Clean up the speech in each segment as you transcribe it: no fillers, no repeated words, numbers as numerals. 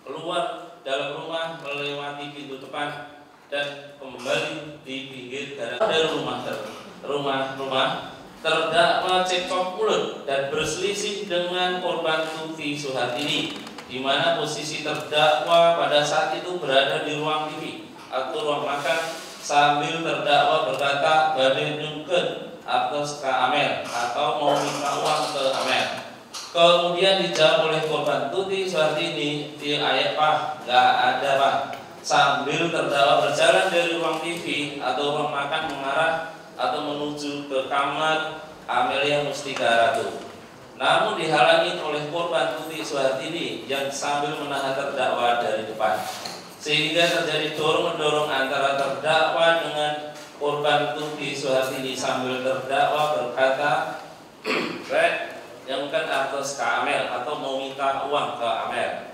Keluar dalam rumah melewati pintu depan dan kembali di pinggir jalan dari rumah terdakwa cekcok mulut dan berselisih dengan korban Tuti Suhartini, di mana posisi terdakwa pada saat itu berada di ruang TV atau ruang makan sambil terdakwa berkata badai nyungken atau ke Amel atau mau minta uang ke Amel. Kemudian dijawab oleh korban Tuti Suhartini, di ayat Pak, nggak ada Pak. Sambil terdakwa berjalan dari ruang TV atau ruang makan mengarah atau menuju ke kamar Amelia Mustika Ratu. Namun dihalangi oleh korban Tuti Suhartini yang sambil menahan terdakwa dari depan, sehingga terjadi dorong-mendorong antara terdakwa dengan korban Tuti Suhartini sambil terdakwa berkata, yang bukan atas ke Amel atau mau minta uang ke Amel.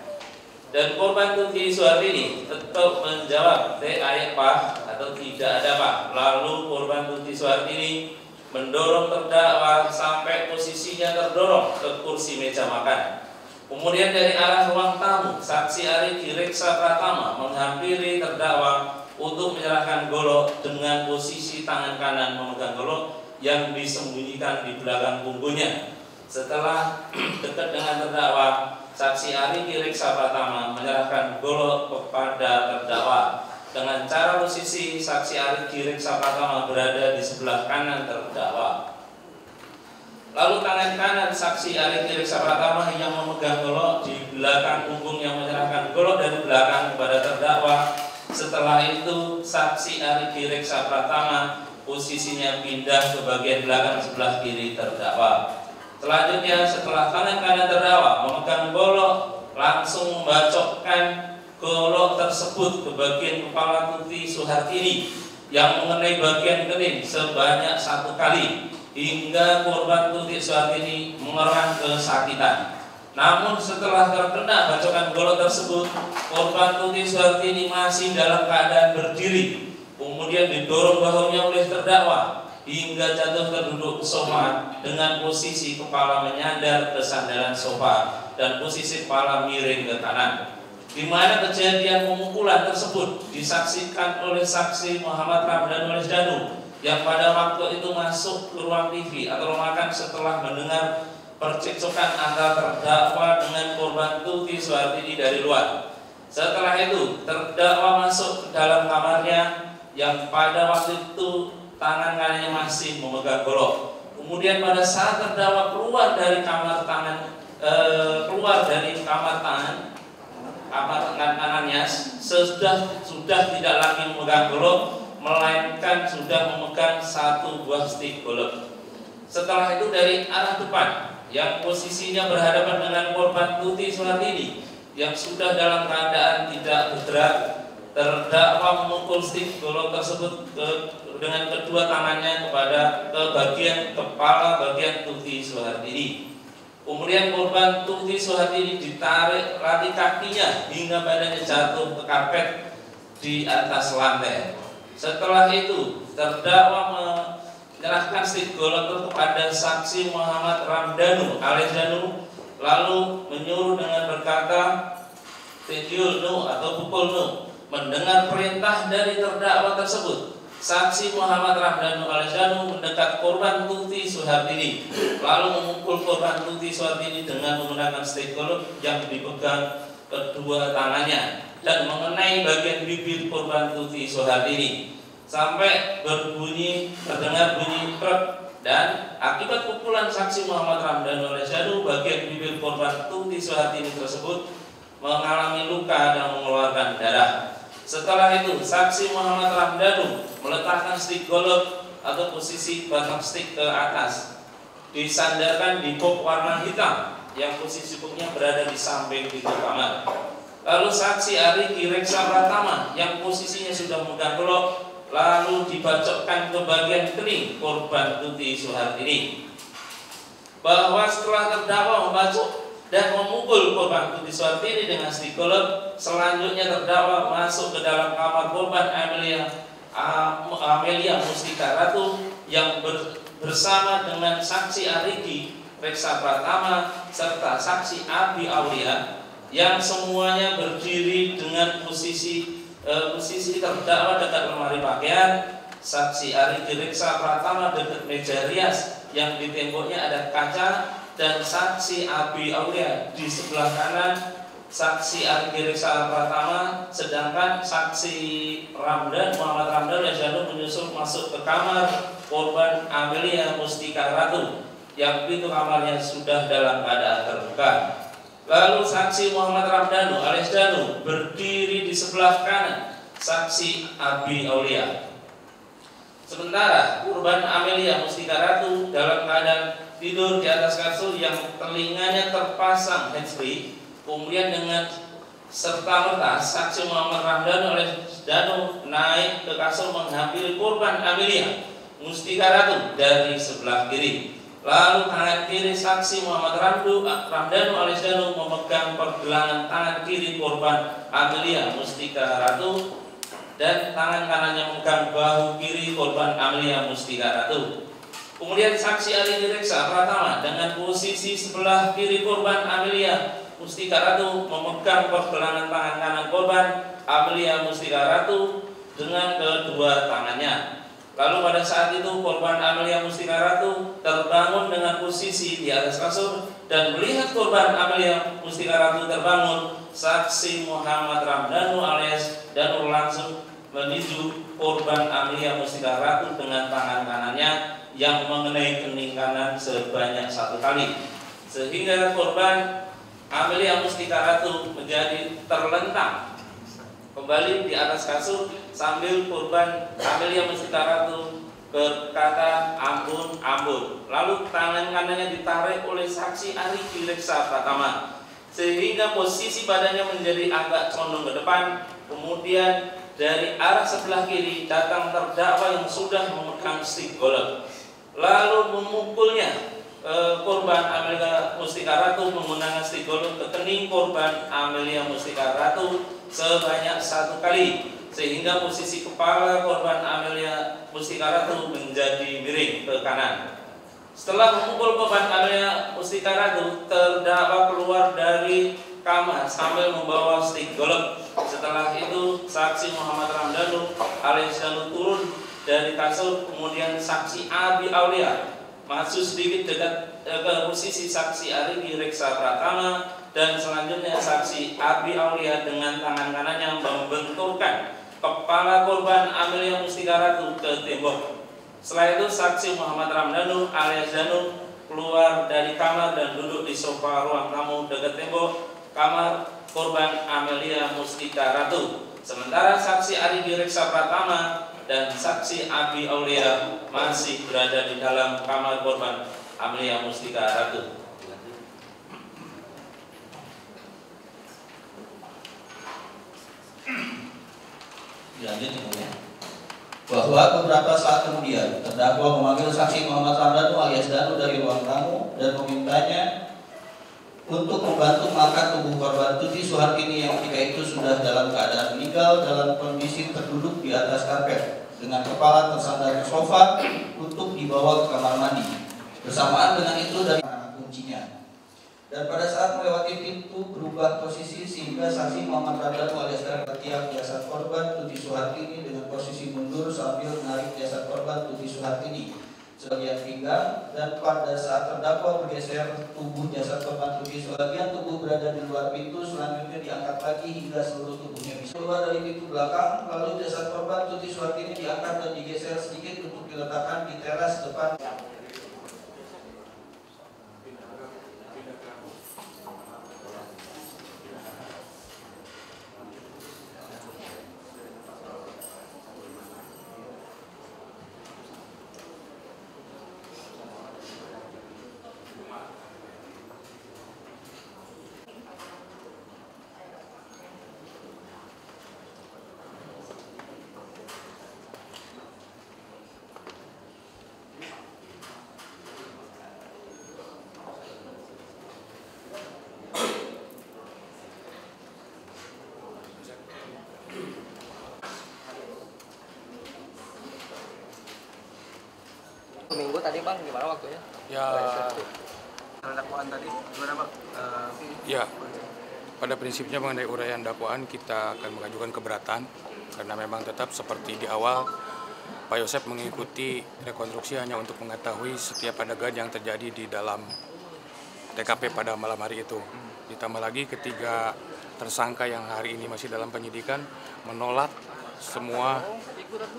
Dan korban Tuti Suhartini tetap menjawab ayat Pak atau tidak ada Pak. Lalu korban Tuti Suhartini mendorong terdakwa sampai posisinya terdorong ke kursi meja makan. Kemudian dari arah ruang tamu, saksi Ariki Reksa Pratama menghampiri terdakwa untuk menyerahkan golok dengan posisi tangan kanan memegang golok yang disembunyikan di belakang punggungnya. Setelah dekat dengan terdakwa, saksi Ariki Reksa Pratama menyerahkan golok kepada terdakwa. Dengan cara posisi saksi Ariki Reksa Pratama berada di sebelah kanan terdakwa. Lalu tangan kanan saksi Ariki Reksa Pratama yang memegang golok di belakang punggung yang menyerahkan golok dari belakang kepada terdakwa. Setelah itu saksi Ariki Reksa Pratama posisinya pindah ke bagian belakang sebelah kiri terdakwa. Selanjutnya setelah tangan kanan terdakwa memegang golok, langsung membacokkan golok tersebut ke bagian kepala Tuti Suhartini yang mengenai bagian kening sebanyak 1 kali hingga korban Tuti Suhartini mengerang kesakitan. Namun setelah terkena bacokan golok tersebut, korban Tuti Suhartini masih dalam keadaan berdiri, kemudian didorong bahunya oleh terdakwa hingga jatuh terduduk ke sofa dengan posisi kepala menyandar ke sandaran sofa dan posisi kepala miring ke kanan. Di mana kejadian pemukulan tersebut disaksikan oleh saksi Muhammad Ramdan Walis Danu yang pada waktu itu masuk ke ruang TV atau ruang makan setelah mendengar percekcokan antara terdakwa dengan korban Tuti Suhartini dari luar. Setelah itu terdakwa masuk ke dalam kamarnya yang pada waktu itu tangan kanannya masih memegang golok. Kemudian pada saat terdakwa keluar dari kamar kanannya sudah tidak lagi memegang golok, melainkan sudah memegang 1 buah stik golok. Setelah itu dari arah depan yang posisinya berhadapan dengan korban Tuti Suhartini yang sudah dalam keadaan tidak bergerak, terdakwa memukul stik golok tersebut dengan kedua tangannya ke bagian kepala bagian Tuti Suhartini. Kemudian korban Tuti Suhartini ditarik rati kakinya hingga badannya jatuh ke karpet di atas lantai. Setelah itu terdakwa menyerahkan stik golok itu kepada saksi Muhammad Ramdanu alias Danu, lalu menyuruh dengan berkata "Tejul nu" atau "pukul nu", mendengar perintah dari terdakwa tersebut, saksi Muhammad Ramdhanu alias Danu mendekat korban Tuti Suhartini, lalu memukul korban Tuti Suhartini dengan menggunakan stik golok yang dipegang kedua tangannya dan mengenai bagian bibir korban Tuti Suhartini sampai terdengar bunyi krek. Dan akibat pukulan saksi Muhammad Ramdhanu alias Danu, bagian bibir korban Tuti Suhartini tersebut mengalami luka dan mengeluarkan darah. Setelah itu, saksi Muhammad Ramdhanu meletakkan stik golok atau posisi batang stik ke atas, disandarkan di box warna hitam yang posisi boxnya berada di samping pintu kamar. Lalu saksi Ariki Reksa Pratama yang posisinya sudah memegang golok lalu dibacokkan ke bagian kening korban Tuti Suhartini, bahwa setelah terdakwa membacok dan memukul korban Tuti Suhartini dengan stik golok, selanjutnya terdakwa masuk ke dalam kamar korban Amelia Mustika Ratu yang bersama dengan saksi Ariki Reksa Pratama serta saksi Abi Aulia yang semuanya berdiri dengan posisi terdakwa dekat lemari pakaian, saksi Ariki Reksa Pratama dekat meja rias yang di temboknya ada kaca, dan saksi Abi Aulia di sebelah kanan saksi Ariki Reksa Pratama, sedangkan saksi Muhammad Ramdhanu alias Danu menyusul masuk ke kamar korban Amelia Mustika Ratu yang pintu kamarnya sudah dalam keadaan terbuka. Lalu saksi Muhammad Ramdhanu alias Danu berdiri di sebelah kanan saksi Abi Aulia. Sementara korban Amelia Mustika Ratu dalam keadaan tidur di atas kasur yang telinganya terpasang handsfree. Kemudian dengan serta-merta saksi Muhammad Ramdhanu alias Danu naik ke kasur menghampiri korban Amelia Mustika Ratu dari sebelah kiri. Lalu tangan kiri saksi Muhammad Ramdhanu alias Danu memegang pergelangan tangan kiri korban Amelia Mustika Ratu dan tangan kanannya memegang bahu kiri korban Amelia Mustika Ratu. Kemudian saksi Ariki Reksa Pratama dengan posisi sebelah kiri korban Amelia Mustika Ratu memegang pergelangan tangan kanan korban Amelia Mustika Ratu dengan kedua tangannya. Lalu pada saat itu korban Amelia Mustika Ratu terbangun dengan posisi di atas kasur dan melihat korban Amelia Mustika Ratu terbangun, saksi Muhammad Ramdhanu alias Danu langsung menuju korban Amelia Mustika Ratu dengan tangan kanannya yang mengenai kening kanan sebanyak 1 kali, sehingga korban Amelia Mustika Ratu menjadi terlentang kembali di atas kasur sambil korban Amelia Mustika Ratu berkata ampun ampun. Lalu tangan kanannya ditarik oleh saksi Ariki Reksa Pratama sehingga posisi badannya menjadi agak condong ke depan. Kemudian dari arah sebelah kiri datang terdakwa yang sudah memegang stik golok lalu memukulnya korban Amelia Mustika Ratu menggunakan stik golok ke kening korban Amelia Mustika Ratu sebanyak 1 kali sehingga posisi kepala korban Amelia Mustika Ratu menjadi miring ke kanan. Setelah memukul korban Amelia Mustika Ratu, terdakwa keluar dari kamar sambil membawa stik golok. Setelah itu saksi Muhammad Ramdhanu alias Danu turun dari kasur, kemudian saksi Abi Aulia masuk sedikit dekat ke posisi saksi Ariki Reksa Pratama dan selanjutnya saksi Abi Aulia dengan tangan kanannya membenturkan kepala korban Amelia Mustika Ratu ke tembok. Setelah itu saksi Muhammad Ramdhanu alias Danu keluar dari kamar dan duduk di sofa ruang tamu dekat tembok kamar korban Amelia Mustika Ratu. Sementara saksi Ariki Reksa Pratama dan saksi Abi Aulia masih berada di dalam kamar korban Amelia Mustika Ratu. Dilanjut ya. Bahwa beberapa saat kemudian terdakwa memanggil saksi Muhammad Ramdhanu alias Danu dari ruang tamu dan memintanya untuk membantu mengangkat tubuh korban Tuti Suhartini yang ketika itu sudah dalam keadaan meninggal dalam kondisi terduduk di atas karpet dengan kepala tersandar ke sofa untuk dibawa ke kamar mandi. Bersamaan dengan itu dari anak kuncinya. Dan pada saat melewati pintu berubah posisi sehingga saksi Muhammad Ramdan alias ketiak jasad korban Tuti Suhartini dengan posisi mundur sambil menarik jasad korban Tuti Suhartini sebagian pinggang, dan pada saat terdakwa bergeser tubuh jasad korban Tuti, sebagian tubuh berada di luar pintu, selanjutnya diangkat lagi hingga seluruh tubuhnya bisa keluar dari pintu belakang. Lalu jasad korban Tuti Suhartini diangkat dan digeser sedikit untuk diletakkan di teras depan. Minggu tadi Bang, gimana waktunya? Ya, Dakwaan tadi gimana Bang? ya, pada prinsipnya mengenai uraian dakwaan kita akan mengajukan keberatan karena memang tetap seperti di awal Pak Yosep mengikuti rekonstruksi hanya untuk mengetahui setiap adegan yang terjadi di dalam TKP pada malam hari itu. Ditambah lagi ketiga tersangka yang hari ini masih dalam penyidikan menolak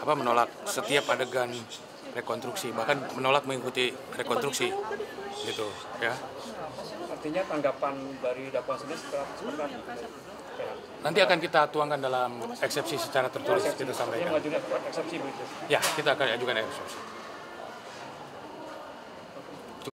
menolak setiap adegan rekonstruksi, bahkan menolak mengikuti rekonstruksi gitu ya. Artinya tanggapan dari dakwaan sendiri seperti apa? Nanti akan kita tuangkan dalam eksepsi secara tertulis, kita sampaikan. Artinya mengajukan eksepsi begitu. Ya, kita akan ajukan eksepsi.